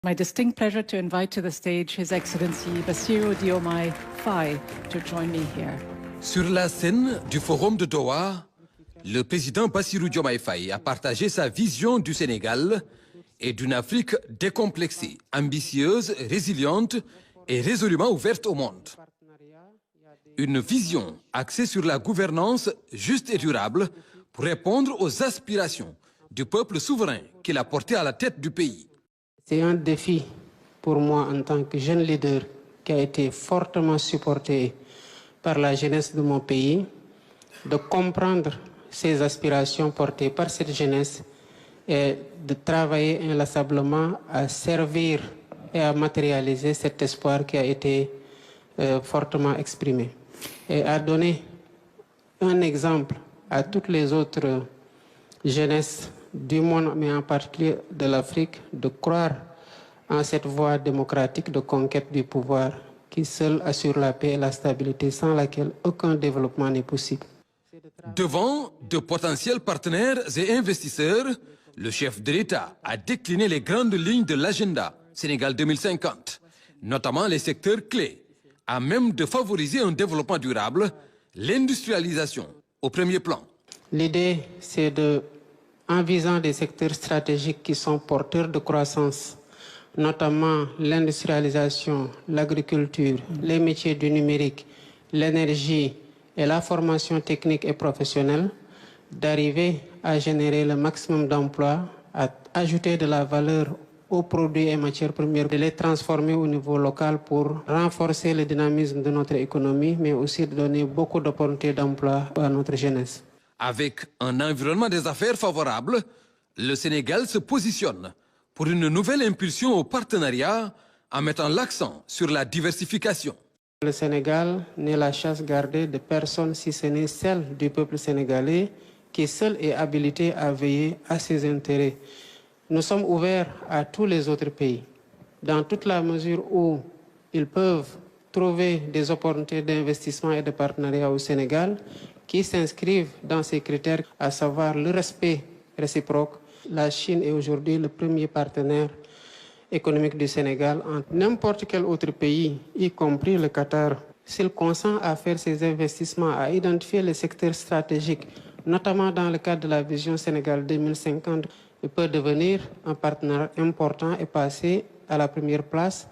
My distinct pleasure to invite to the stage His Excellency Bassirou Diomaye Faye to join me here. Sur la scène du Forum de Doha, le président Bassirou Diomaye Faye a partagé sa vision du Sénégal et d'une Afrique décomplexée, ambitieuse, résiliente et résolument ouverte au monde. Une vision axée sur la gouvernance juste et durable pour répondre aux aspirations du peuple souverain qu'il a porté à la tête du pays. C'est un défi pour moi en tant que jeune leader qui a été fortement supporté par la jeunesse de mon pays, de comprendre ces aspirations portées par cette jeunesse et de travailler inlassablement à servir et à matérialiser cet espoir qui a été fortement exprimé. Et à donner un exemple à toutes les autres jeunesses du monde, mais en particulier de l'Afrique, de croire en cette voie démocratique de conquête du pouvoir qui seule assure la paix et la stabilité, sans laquelle aucun développement n'est possible. Devant de potentiels partenaires et investisseurs, le chef de l'État a décliné les grandes lignes de l'agenda Sénégal 2050, notamment les secteurs clés, à même de favoriser un développement durable, l'industrialisation au premier plan. L'idée, c'est en visant des secteurs stratégiques qui sont porteurs de croissance, notamment l'industrialisation, l'agriculture, les métiers du numérique, l'énergie et la formation technique et professionnelle, d'arriver à générer le maximum d'emplois, à ajouter de la valeur aux produits et matières premières, de les transformer au niveau local pour renforcer le dynamisme de notre économie, mais aussi de donner beaucoup d'opportunités d'emploi à notre jeunesse. Avec un environnement des affaires favorable, le Sénégal se positionne pour une nouvelle impulsion au partenariat en mettant l'accent sur la diversification. Le Sénégal n'est la chasse gardée de personne si ce n'est celle du peuple sénégalais qui seul est habilité à veiller à ses intérêts. Nous sommes ouverts à tous les autres pays, dans toute la mesure où ils peuvent trouver des opportunités d'investissement et de partenariat au Sénégal qui s'inscrivent dans ces critères, à savoir le respect réciproque. La Chine est aujourd'hui le premier partenaire économique du Sénégal. N'importe quel autre pays, y compris le Qatar, s'il consent à faire ses investissements, à identifier les secteurs stratégiques, notamment dans le cadre de la vision Sénégal 2050, il peut devenir un partenaire important et passer à la première place.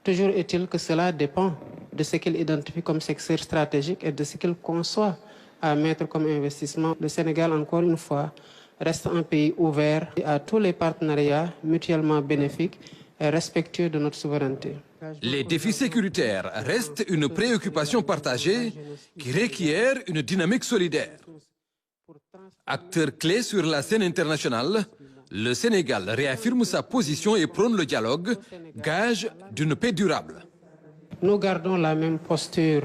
Toujours est-il que cela dépend de ce qu'il identifie comme secteur stratégique et de ce qu'il conçoit à mettre comme investissement. Le Sénégal, encore une fois, reste un pays ouvert à tous les partenariats mutuellement bénéfiques et respectueux de notre souveraineté. Les défis sécuritaires restent une préoccupation partagée qui requiert une dynamique solidaire. Acteur clé sur la scène internationale, le Sénégal réaffirme sa position et prône le dialogue, gage d'une paix durable. Nous gardons la même posture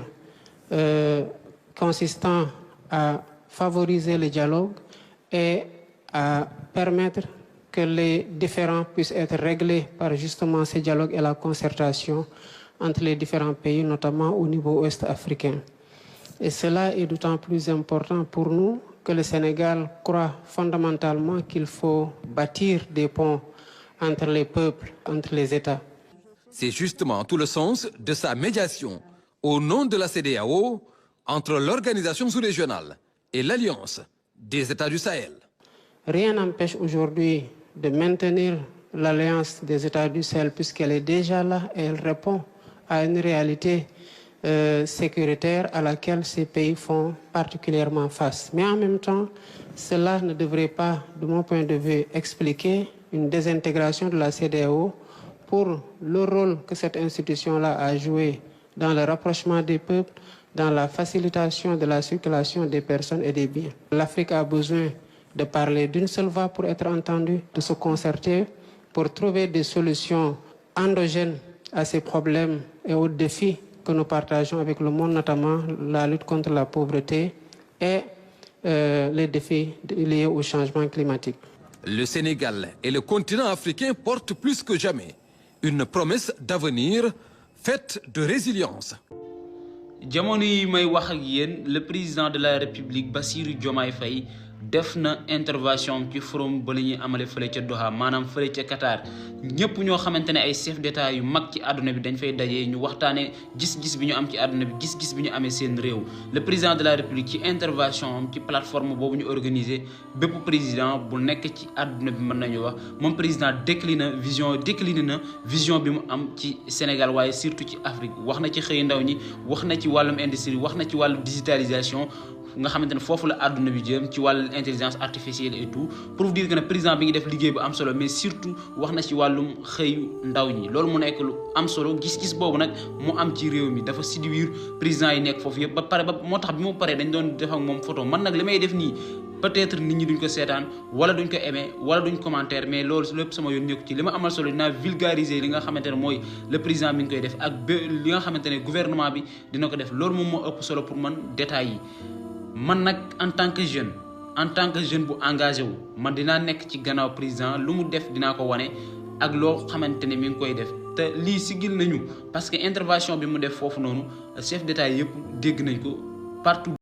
consistant à favoriser le dialogue et à permettre que les différends puissent être réglés par justement ce dialogue et la concertation entre les différents pays, notamment au niveau ouest africain. Et cela est d'autant plus important pour nous que le Sénégal croit fondamentalement qu'il faut bâtir des ponts entre les peuples, entre les États. C'est justement tout le sens de sa médiation au nom de la CEDEAO entre l'organisation sous-régionale et l'Alliance des États du Sahel. Rien n'empêche aujourd'hui de maintenir l'Alliance des États du Sahel puisqu'elle est déjà là et elle répond à une réalité sécuritaire à laquelle ces pays font particulièrement face. Mais en même temps, cela ne devrait pas, de mon point de vue, expliquer une désintégration de la CEDEAO pour le rôle que cette institution-là a joué dans le rapprochement des peuples, dans la facilitation de la circulation des personnes et des biens. L'Afrique a besoin de parler d'une seule voix pour être entendue, de se concerter pour trouver des solutions endogènes à ces problèmes et aux défis que nous partageons avec le monde, notamment la lutte contre la pauvreté et les défis liés au changement climatique. Le Sénégal et le continent africain portent plus que jamais une promesse d'avenir faite de résilience. jamono yi may wax ak yéen le président de la République Bassirou Diomaye Faye def na intervention ci forum ba la ñuy amale fële ca Doha maanaam fële ca Qatar ñëpp ñoo xamante ne ay chef d'état yu mag ci àdduna bi dañ fay dajee ñu waxtaane gis-gis bi ñu am ci àdduna bi gis-gis bi ñu amee seen réew le président de la république ci intervention am ci plateforme boobu ñu organisé bépp président bu nekk ci àdduna bi mën nañu wax moom président décliné na vision bi mu am ci Sénégal waaye surtout ci Afrique wax na ci xëy ndaw ñi wax na ci wàllum industrie wax na ci wàllum digitalisation nga xamante ne foofu la àdduna bi jëm ci wàllu intelligence artificielle et tout pour dire que ne président bi ngi def liggéey bu am solo mais surtout wax na ci wàllum xëyu ndaw ñi loolu mu nekk lu am solo gis-gis boobu nag mu am ci réew mi dafa séduire président yi nekk foofu yëpp ba pare ba moo tax bi mu paree dañ doon def ak moom photo man nag li may def nii peut-être nit ñi duñ ko seetaan wala duñ ko aimer wala duñ commentaire mais loolu lépp sama yoon nekku ci li ma amal solo dinaa vulgariser li nga xamante ne mooy le président mi ngi koy def ak li nga xamante ne gouvernement bi dina ko def loolu moom moo ëpp solo pour man détails yi man nag en tant que jeune bu engagé wu man dinaa nekk ci gannaaw président lu mu def dinaa ko wane ak loo xamante ne mi ngi koy def te lii sigil nañu parce que intervention bi mu def foofu noonu chef d'état yëpp dégg nañ ko partout